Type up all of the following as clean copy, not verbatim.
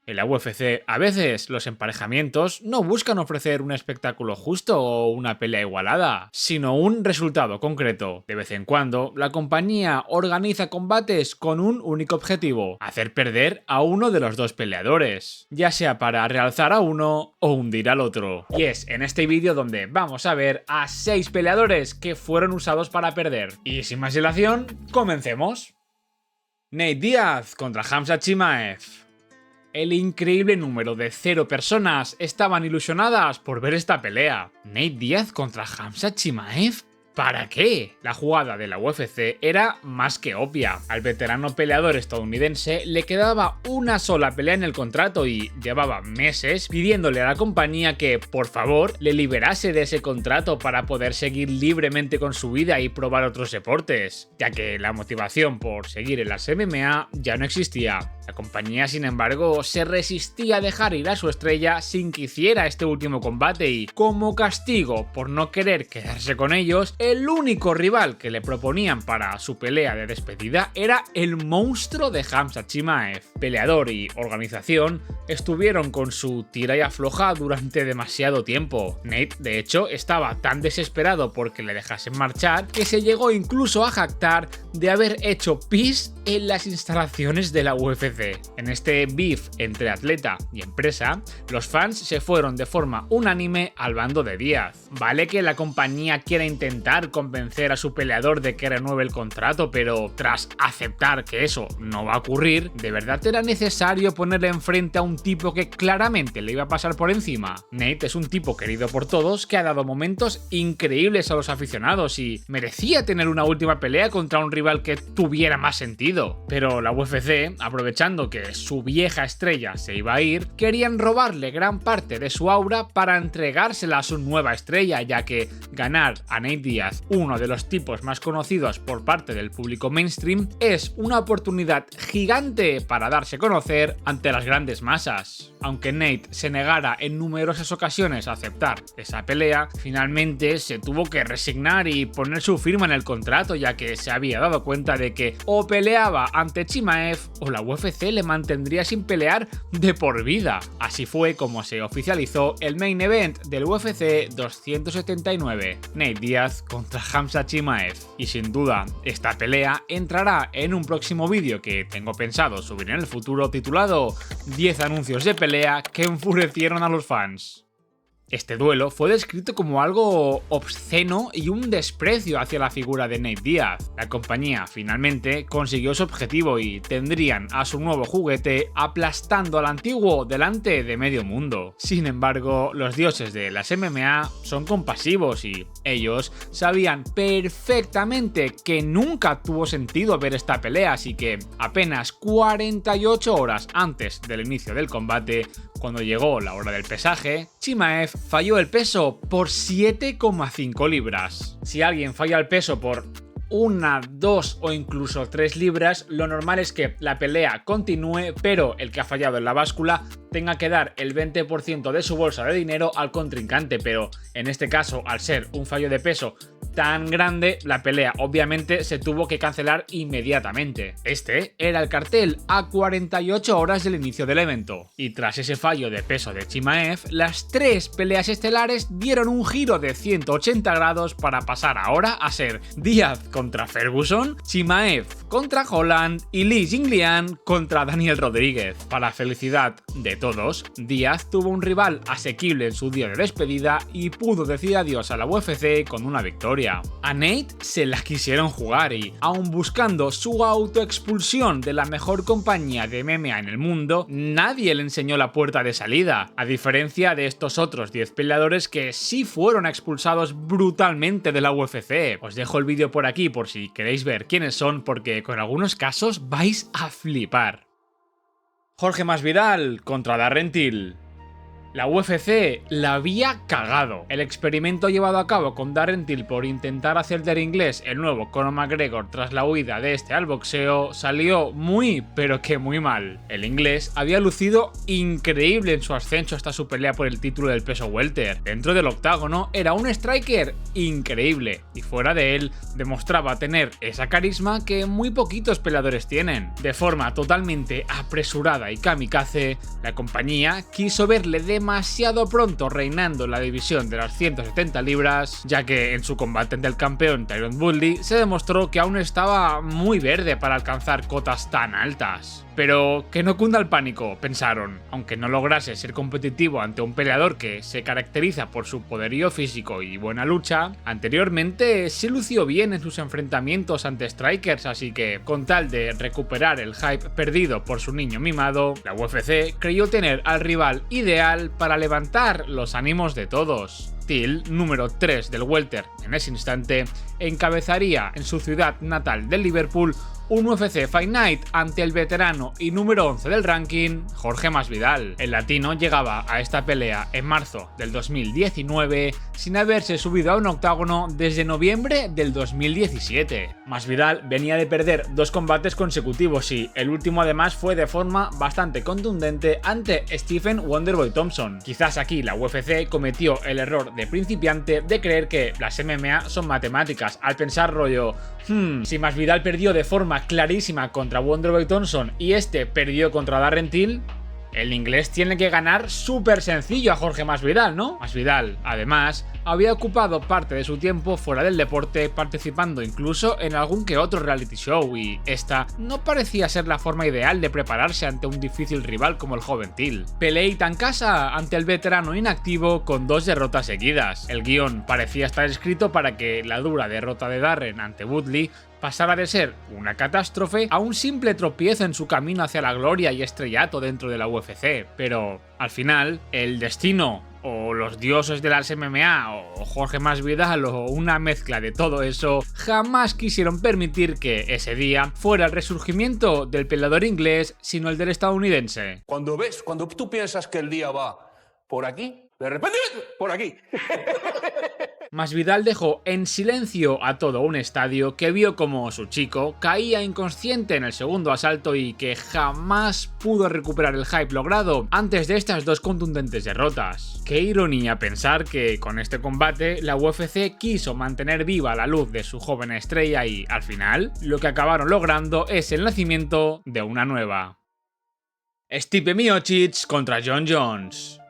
En la UFC, a veces los emparejamientos no buscan ofrecer un espectáculo justo o una pelea igualada, sino un resultado concreto. De vez en cuando, la compañía organiza combates con un único objetivo: hacer perder a uno de los dos peleadores, ya sea para realzar a uno o hundir al otro. Y es en este vídeo donde vamos a ver a 6 peleadores que fueron usados para perder. Y sin más dilación, comencemos. Nate Diaz contra Khamzat Chimaev. El increíble número de 0 personas estaban ilusionadas por ver esta pelea. Nate Diaz contra Khamzat Chimaev. ¿Para qué? La jugada de la UFC era más que obvia. Al veterano peleador estadounidense le quedaba una sola pelea en el contrato y llevaba meses pidiéndole a la compañía que, por favor, le liberase de ese contrato para poder seguir libremente con su vida y probar otros deportes, ya que la motivación por seguir en las MMA ya no existía. La compañía, sin embargo, se resistía a dejar ir a su estrella sin que hiciera este último combate y, como castigo por no querer quedarse con ellos, el único rival que le proponían para su pelea de despedida era el monstruo de Khamzat Chimaev. Peleador y organización estuvieron con su tira y afloja durante demasiado tiempo. Nate, de hecho, estaba tan desesperado porque le dejasen marchar que se llegó incluso a jactar de haber hecho pis en las instalaciones de la UFC. En este beef entre atleta y empresa, los fans se fueron de forma unánime al bando de Diaz. Vale que la compañía quiera intentar convencer a su peleador de que renueve el contrato, pero tras aceptar que eso no va a ocurrir, ¿de verdad era necesario ponerle enfrente a un tipo que claramente le iba a pasar por encima? Nate es un tipo querido por todos que ha dado momentos increíbles a los aficionados y merecía tener una última pelea contra un rival que tuviera más sentido. Pero la UFC, aprovechando que su vieja estrella se iba a ir, querían robarle gran parte de su aura para entregársela a su nueva estrella, ya que ganar a Nate Diaz, uno de los tipos más conocidos por parte del público mainstream, es una oportunidad gigante para darse a conocer ante las grandes masas. Aunque Nate se negara en numerosas ocasiones a aceptar esa pelea, finalmente se tuvo que resignar y poner su firma en el contrato, ya que se había dado cuenta de que o peleaba ante Chimaev o la UFC le mantendría sin pelear de por vida. Así fue como se oficializó el main event del UFC 279, Nate Diaz contra Khamzat Chimaev. Y sin duda, esta pelea entrará en un próximo vídeo que tengo pensado subir en el futuro, titulado 10 anuncios de pelea que enfurecieron a los fans. Este duelo fue descrito como algo obsceno y un desprecio hacia la figura de Nate Diaz. La compañía finalmente consiguió su objetivo y tendrían a su nuevo juguete aplastando al antiguo delante de medio mundo. Sin embargo, los dioses de las MMA son compasivos y ellos sabían perfectamente que nunca tuvo sentido ver esta pelea, así que apenas 48 horas antes del inicio del combate, cuando llegó la hora del pesaje, Chimaev falló el peso por 7,5 libras. Si alguien falla el peso por 1, 2 o incluso 3 libras, lo normal es que la pelea continúe, pero el que ha fallado en la báscula tenga que dar el 20% de su bolsa de dinero al contrincante, pero en este caso, al ser un fallo de peso tan grande, la pelea obviamente se tuvo que cancelar inmediatamente. Este era el cartel a 48 horas del inicio del evento. Y tras ese fallo de peso de Chimaev, las 3 peleas estelares dieron un giro de 180 grados para pasar ahora a ser Diaz contra Ferguson, Chimaev contra Holland y Li Jingliang contra Daniel Rodríguez. Para felicidad de todos, Diaz tuvo un rival asequible en su día de despedida y pudo decir adiós a la UFC con una victoria. A Nate se la quisieron jugar y, aun buscando su autoexpulsión de la mejor compañía de MMA en el mundo, nadie le enseñó la puerta de salida, a diferencia de estos otros 10 peleadores que sí fueron expulsados brutalmente de la UFC. Os dejo el vídeo por aquí por si queréis ver quiénes son, porque con algunos casos vais a flipar. Jorge Masvidal contra Darren Till. La UFC la había cagado. El experimento llevado a cabo con Darren Till por intentar hacer del inglés el nuevo Conor McGregor tras la huida de este al boxeo salió muy, pero que muy mal. El inglés había lucido increíble en su ascenso hasta su pelea por el título del peso welter. Dentro del octágono era un striker increíble y fuera de él demostraba tener esa carisma que muy poquitos peleadores tienen. De forma totalmente apresurada y kamikaze, la compañía quiso verle demasiado pronto reinando en la división de las 170 libras, ya que en su combate ante el campeón Tyron Woodley se demostró que aún estaba muy verde para alcanzar cotas tan altas. Pero que no cunda el pánico, pensaron. Aunque no lograse ser competitivo ante un peleador que se caracteriza por su poderío físico y buena lucha, anteriormente sí lució bien en sus enfrentamientos ante strikers, así que, con tal de recuperar el hype perdido por su niño mimado, la UFC creyó tener al rival ideal para levantar los ánimos de todos. Till, número 3 del welter en ese instante, encabezaría en su ciudad natal de Liverpool un UFC Fight Night ante el veterano y número 11 del ranking, Jorge Masvidal. El latino llegaba a esta pelea en marzo del 2019 sin haberse subido a un octágono desde noviembre del 2017. Masvidal venía de perder 2 combates consecutivos y el último además fue de forma bastante contundente ante Stephen Wonderboy Thompson. Quizás aquí la UFC cometió el error de principiante de creer que las MMA son matemáticas al pensar rollo, si Masvidal perdió de forma clarísima contra Wonderboy Thompson y este perdió contra Darren Till, el inglés tiene que ganar súper sencillo a Jorge Masvidal, ¿no? Masvidal, además, había ocupado parte de su tiempo fuera del deporte participando incluso en algún que otro reality show y esta no parecía ser la forma ideal de prepararse ante un difícil rival como el joven Till. Peleita en casa ante el veterano inactivo con 2 derrotas seguidas. El guión parecía estar escrito para que la dura derrota de Darren ante Woodley pasara de ser una catástrofe a un simple tropiezo en su camino hacia la gloria y estrellato dentro de la UFC, pero al final el destino o los dioses de las MMA o Jorge Masvidal o una mezcla de todo eso jamás quisieron permitir que ese día fuera el resurgimiento del peleador inglés sino el del estadounidense. Cuando tú piensas que el día va por aquí, de repente por aquí. Masvidal dejó en silencio a todo un estadio que vio como su chico caía inconsciente en el segundo asalto y que jamás pudo recuperar el hype logrado antes de estas 2 contundentes derrotas. Qué ironía pensar que con este combate la UFC quiso mantener viva la luz de su joven estrella y, al final, lo que acabaron logrando es el nacimiento de una nueva. Stipe Miocic contra Jon Jones.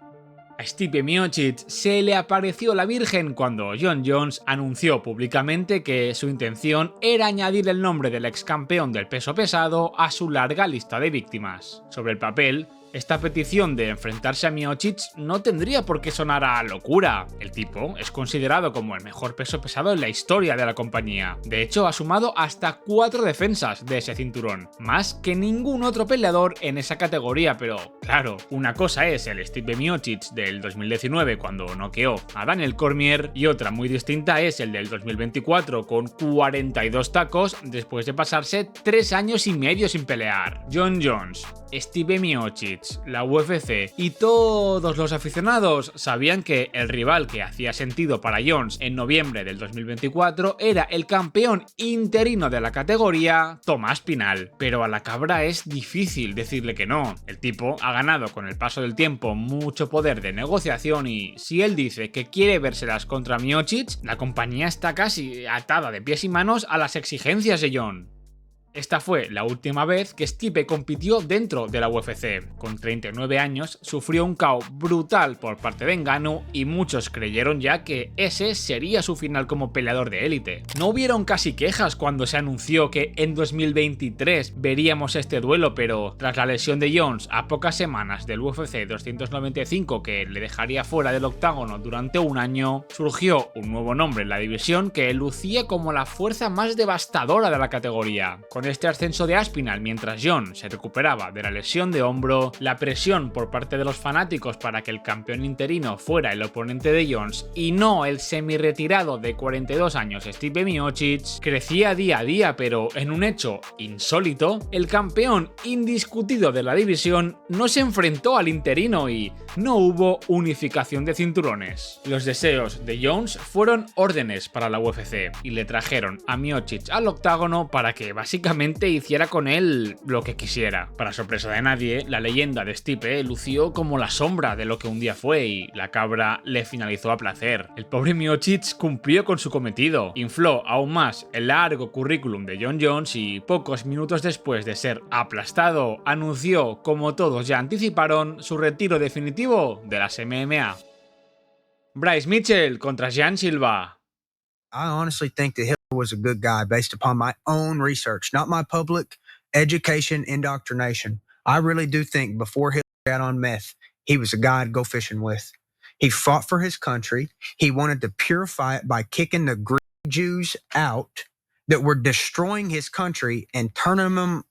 A Stipe Miocic se le apareció la Virgen cuando Jon Jones anunció públicamente que su intención era añadir el nombre del ex campeón del peso pesado a su larga lista de víctimas. Sobre el papel, esta petición de enfrentarse a Miocic no tendría por qué sonar a locura. El tipo es considerado como el mejor peso pesado en la historia de la compañía. De hecho, ha sumado hasta 4 defensas de ese cinturón, más que ningún otro peleador en esa categoría, pero claro, una cosa es el Stipe Miocic del 2019 cuando noqueó a Daniel Cormier y otra muy distinta es el del 2024 con 42 tacos después de pasarse 3 años y medio sin pelear. Jon Jones, Stipe Miocic, la UFC y todos los aficionados sabían que el rival que hacía sentido para Jones en noviembre del 2024 era el campeón interino de la categoría, Tomás Pinal. Pero a la cabra es difícil decirle que no. El tipo ha ganado con el paso del tiempo mucho poder de negociación y si él dice que quiere vérselas contra Miocic, la compañía está casi atada de pies y manos a las exigencias de Jon. Esta fue la última vez que Stipe compitió dentro de la UFC. Con 39 años sufrió un KO brutal por parte de Ngannou y muchos creyeron ya que ese sería su final como peleador de élite. No hubieron casi quejas cuando se anunció que en 2023 veríamos este duelo, pero tras la lesión de Jones a pocas semanas del UFC 295 que le dejaría fuera del octágono durante un año, surgió un nuevo nombre en la división que lucía como la fuerza más devastadora de la categoría. Con con este ascenso de Aspinall mientras Jon se recuperaba de la lesión de hombro, la presión por parte de los fanáticos para que el campeón interino fuera el oponente de Jones y no el semi-retirado de 42 años Stipe Miocic, crecía día a día, pero en un hecho insólito, el campeón indiscutido de la división no se enfrentó al interino y no hubo unificación de cinturones. Los deseos de Jones fueron órdenes para la UFC y le trajeron a Miocic al octágono para que básicamente hiciera con él lo que quisiera. Para sorpresa de nadie, la leyenda de Stipe lució como la sombra de lo que un día fue y la cabra le finalizó a placer. El pobre Miocic cumplió con su cometido, infló aún más el largo currículum de Jon Jones y pocos minutos después de ser aplastado, anunció, como todos ya anticiparon, su retiro definitivo de las MMA. Bryce Mitchell contra Jean Silva. I honestly think that Hitler was a good guy based upon my own research, not my public education indoctrination. I really do think before Hitler got on meth, he was a guy I'd go fishing with. He fought for his country. He wanted to purify it by kicking the Greek Jews out that were destroying his country and turning them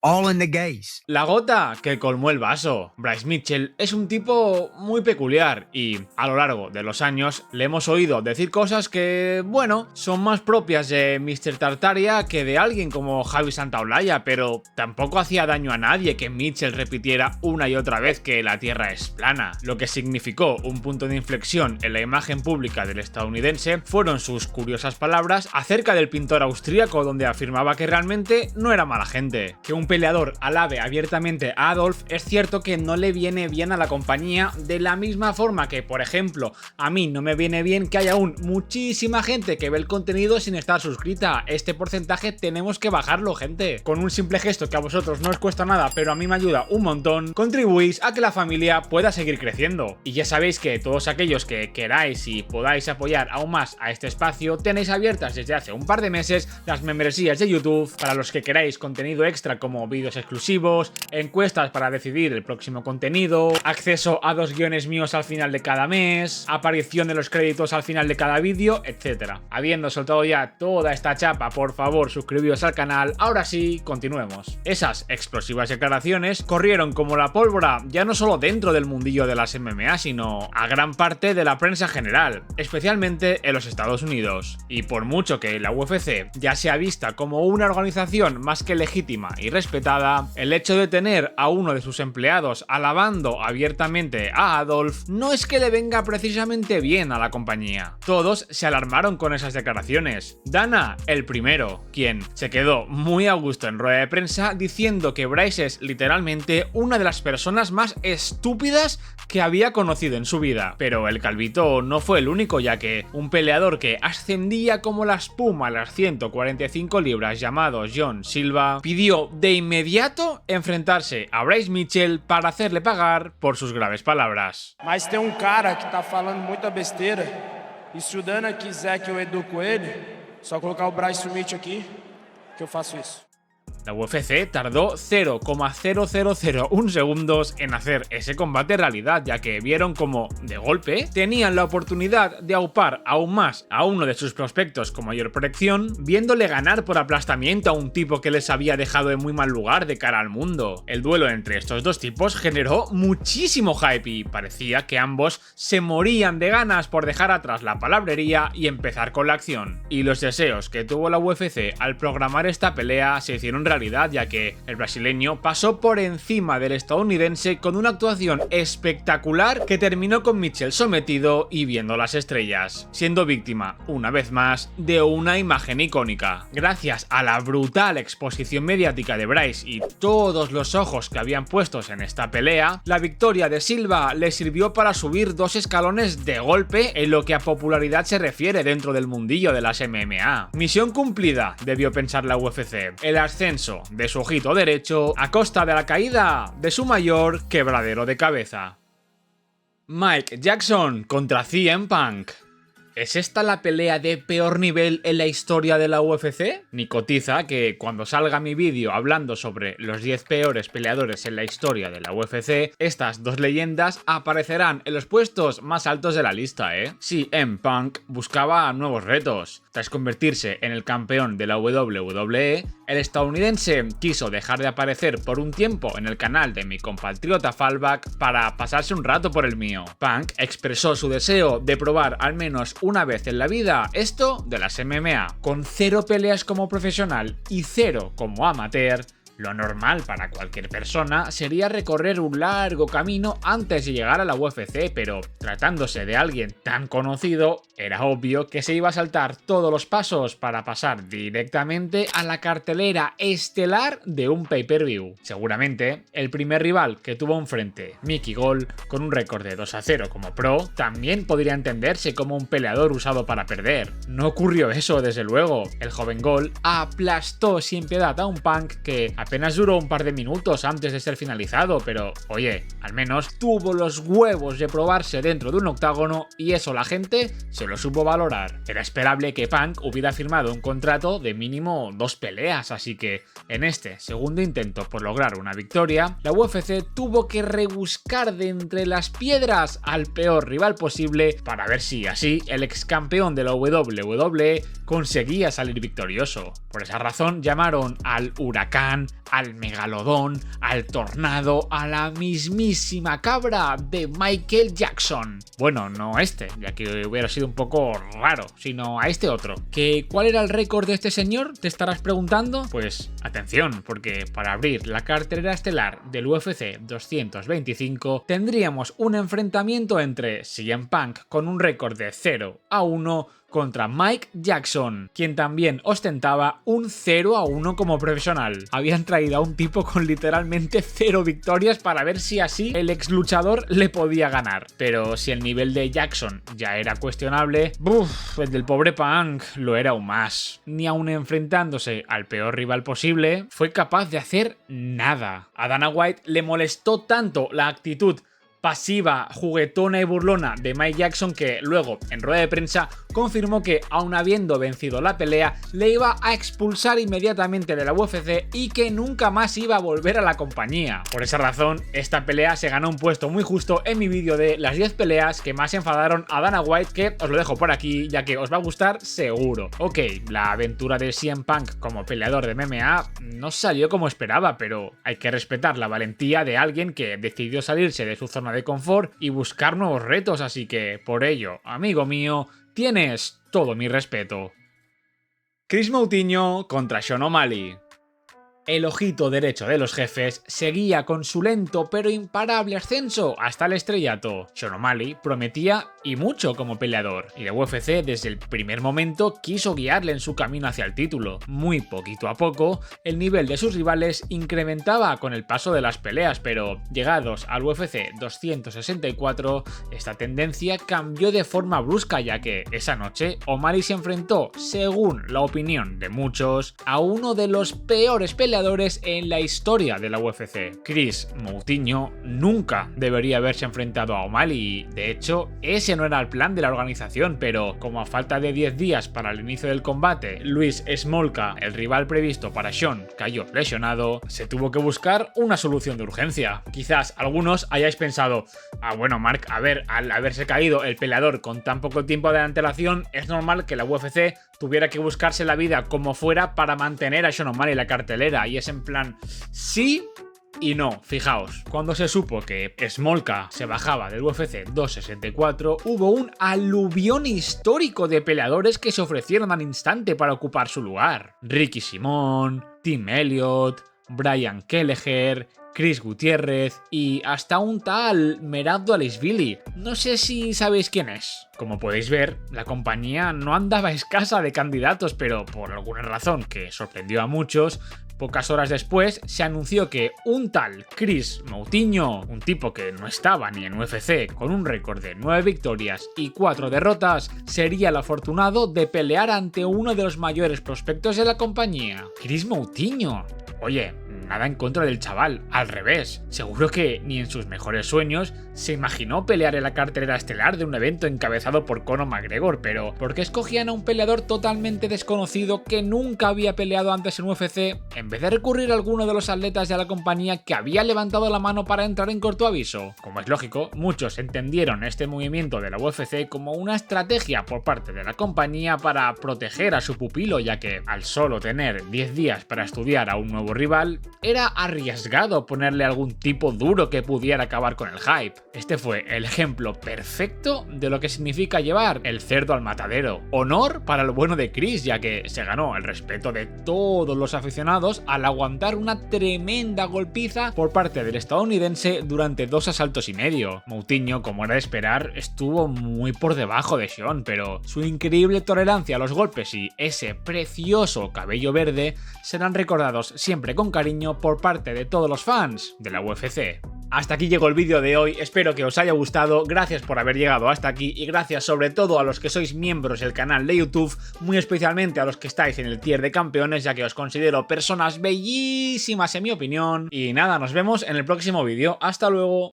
all into gays. La gota que colmó el vaso. Bryce Mitchell es un tipo muy peculiar y a lo largo de los años le hemos oído decir cosas que, bueno, son más propias de Mr. Tartaria que de alguien como Javi Santaolalla, pero tampoco hacía daño a nadie que Mitchell repitiera una y otra vez que la Tierra es plana. Lo que significó un punto de inflexión en la imagen pública del estadounidense fueron sus curiosas palabras acerca del pintor austríaco, donde afirmaba que realmente no era mala gente. Que un peleador alabe abiertamente a Adolf es cierto que no le viene bien a la compañía, de la misma forma que, por ejemplo, a mí no me viene bien que haya aún muchísima gente que ve el contenido sin estar suscrita. Este porcentaje tenemos que bajarlo, gente. Con un simple gesto que a vosotros no os cuesta nada, pero a mí me ayuda un montón, contribuís a que la familia pueda seguir creciendo. Y ya sabéis que todos aquellos que queráis y podáis apoyar aún más a este espacio, tenéis abiertas desde hace un par de meses las membresías de YouTube para los que queráis contenido extra como vídeos exclusivos, encuestas para decidir el próximo contenido, acceso a 2 guiones míos al final de cada mes, aparición de los créditos al final de cada vídeo, etc. Habiendo soltado ya toda esta chapa, por favor suscribíos al canal. Ahora sí, continuemos. Esas explosivas declaraciones corrieron como la pólvora ya no solo dentro del mundillo de las MMA, sino a gran parte de la prensa general, especialmente en los Estados Unidos. Y por mucho que la UFC ya sea vista como una organización más que legítima y respetada, el hecho de tener a uno de sus empleados alabando abiertamente a Adolf no es que le venga precisamente bien a la compañía. Todos se alarmaron con esas declaraciones. Dana, el primero, quien se quedó muy a gusto en rueda de prensa diciendo que Bryce es literalmente una de las personas más estúpidas que había conocido en su vida. Pero el calvito no fue el único, ya que un peleador que ascendía como la espuma a las 145 libras llamado Jon Silva pidió de inmediato enfrentarse a Bryce Mitchell para hacerle pagar por sus graves palabras. Mas tem cara que tá falando muita besteira e se o Dana quiser que eu educo ele, só colocar o Bryce Mitchell aqui que eu faço isso. La UFC tardó 0,0001 segundos en hacer ese combate realidad, ya que vieron como, de golpe, tenían la oportunidad de aupar aún más a uno de sus prospectos con mayor proyección, viéndole ganar por aplastamiento a un tipo que les había dejado en muy mal lugar de cara al mundo. El duelo entre estos dos tipos generó muchísimo hype y parecía que ambos se morían de ganas por dejar atrás la palabrería y empezar con la acción. Y los deseos que tuvo la UFC al programar esta pelea se hicieron realidad, ya que el brasileño pasó por encima del estadounidense con una actuación espectacular que terminó con Mitchell sometido y viendo las estrellas, siendo víctima, una vez más, de una imagen icónica. Gracias a la brutal exposición mediática de Bryce y todos los ojos que habían puestos en esta pelea, la victoria de Silva le sirvió para subir 2 escalones de golpe en lo que a popularidad se refiere dentro del mundillo de las MMA. Misión cumplida, debió pensar la UFC. El ascenso de su ojito derecho a costa de la caída de su mayor quebradero de cabeza. Mike Jackson contra CM Punk. ¿Es esta la pelea de peor nivel en la historia de la UFC? Ni cotiza que cuando salga mi vídeo hablando sobre los 10 peores peleadores en la historia de la UFC, estas dos leyendas aparecerán en los puestos más altos de la lista, ¿eh? CM Punk buscaba nuevos retos. Tras convertirse en el campeón de la WWE, el estadounidense quiso dejar de aparecer por un tiempo en el canal de mi compatriota Fallback para pasarse un rato por el mío. Punk expresó su deseo de probar al menos una vez en la vida esto de las MMA. Con 0 peleas como profesional y 0 como amateur, lo normal para cualquier persona sería recorrer un largo camino antes de llegar a la UFC, pero tratándose de alguien tan conocido, era obvio que se iba a saltar todos los pasos para pasar directamente a la cartelera estelar de un pay-per-view. Seguramente, el primer rival que tuvo enfrente, Mickey Gall, con un récord de 2-0 como pro, también podría entenderse como un peleador usado para perder. No ocurrió eso, desde luego. El joven Gall aplastó sin piedad a un Punk que apenas duró un par de minutos antes de ser finalizado, pero oye, al menos tuvo los huevos de probarse dentro de un octágono y eso la gente se lo supo valorar. Era esperable que Punk hubiera firmado un contrato de mínimo 2 peleas, así que en este segundo intento por lograr una victoria, la UFC tuvo que rebuscar de entre las piedras al peor rival posible para ver si así el ex campeón de la WWE conseguía salir victorioso. Por esa razón llamaron al huracán, al megalodón, al tornado, a la mismísima cabra de Michael Jackson. Bueno, no este, ya que hubiera sido un poco raro, sino a este otro. ¿Cuál era el récord de este señor? ¿Te estarás preguntando? Pues atención, porque para abrir la cartelera estelar del UFC 225 tendríamos un enfrentamiento entre CM Punk con un récord de 0-1 contra Mike Jackson, quien también ostentaba un 0-1 como profesional. Habían traído a un tipo con literalmente 0 victorias para ver si así el ex luchador le podía ganar. Pero si el nivel de Jackson ya era cuestionable, el del pobre Punk lo era aún más. Ni aun enfrentándose al peor rival posible, fue capaz de hacer nada. A Dana White le molestó tanto la actitud pasiva, juguetona y burlona de Mike Jackson que luego, en rueda de prensa, confirmó que, aun habiendo vencido la pelea, le iba a expulsar inmediatamente de la UFC y que nunca más iba a volver a la compañía. Por esa razón, esta pelea se ganó un puesto muy justo en mi vídeo de las 10 peleas que más enfadaron a Dana White, que os lo dejo por aquí, ya que os va a gustar seguro. Ok, la aventura de CM Punk como peleador de MMA no salió como esperaba, pero hay que respetar la valentía de alguien que decidió salirse de su zona de confort y buscar nuevos retos, así que por ello, amigo mío, tienes todo mi respeto. Chris Moutinho contra Sean O'Malley. El ojito derecho de los jefes seguía con su lento pero imparable ascenso hasta el estrellato. Sean O'Malley prometía y mucho como peleador, y la UFC desde el primer momento quiso guiarle en su camino hacia el título. Muy poquito a poco, el nivel de sus rivales incrementaba con el paso de las peleas, pero llegados al UFC 264, esta tendencia cambió de forma brusca, ya que esa noche O'Malley se enfrentó, según la opinión de muchos, a uno de los peores peleadores en la historia de la UFC. Chris Moutinho nunca debería haberse enfrentado a O'Malley y, de hecho, ese no era el plan de la organización, pero como a falta de 10 días para el inicio del combate, Louis Smolka, el rival previsto para Sean, cayó lesionado, se tuvo que buscar una solución de urgencia. Quizás algunos hayáis pensado, bueno Mark, a ver, al haberse caído el peleador con tan poco tiempo de antelación, es normal que la UFC tuviera que buscarse la vida como fuera para mantener a Sean O'Malley en la cartelera, y es en plan, sí y no. Fijaos, cuando se supo que Smolka se bajaba del UFC 264, hubo un aluvión histórico de peleadores que se ofrecieron al instante para ocupar su lugar. Ricky Simón, Tim Elliott, Brian Kelleher, Chris Gutiérrez y hasta un tal Merab Dvalishvili. No sé si sabéis quién es. Como podéis ver, la compañía no andaba escasa de candidatos, pero por alguna razón que sorprendió a muchos, pocas horas después se anunció que un tal Chris Moutinho, un tipo que no estaba ni en UFC, con un récord de 9 victorias y 4 derrotas, sería el afortunado de pelear ante uno de los mayores prospectos de la compañía. Chris Moutinho. Oye, nada en contra del chaval, al revés. Seguro que ni en sus mejores sueños se imaginó pelear en la cartelera estelar de un evento encabezado por Conor McGregor, pero ¿por qué escogían a un peleador totalmente desconocido que nunca había peleado antes en UFC en vez de recurrir a alguno de los atletas de la compañía que había levantado la mano para entrar en corto aviso? Como es lógico, muchos entendieron este movimiento de la UFC como una estrategia por parte de la compañía para proteger a su pupilo, ya que al solo tener 10 días para estudiar a un nuevo rival, era arriesgado ponerle algún tipo duro que pudiera acabar con el hype. Este fue el ejemplo perfecto de lo que significa llevar el cerdo al matadero. Honor para el bueno de Chris, ya que se ganó el respeto de todos los aficionados al aguantar una tremenda golpiza por parte del estadounidense durante 2 asaltos y medio. Moutinho, como era de esperar, estuvo muy por debajo de Sean, pero su increíble tolerancia a los golpes y ese precioso cabello verde serán recordados siempre con cariño por parte de todos los fans de la UFC. Hasta aquí llegó el vídeo de hoy, espero que os haya gustado, gracias por haber llegado hasta aquí y gracias sobre todo a los que sois miembros del canal de YouTube, muy especialmente a los que estáis en el tier de campeones, ya que os considero personas bellísimas en mi opinión. Y nada, nos vemos en el próximo vídeo, hasta luego.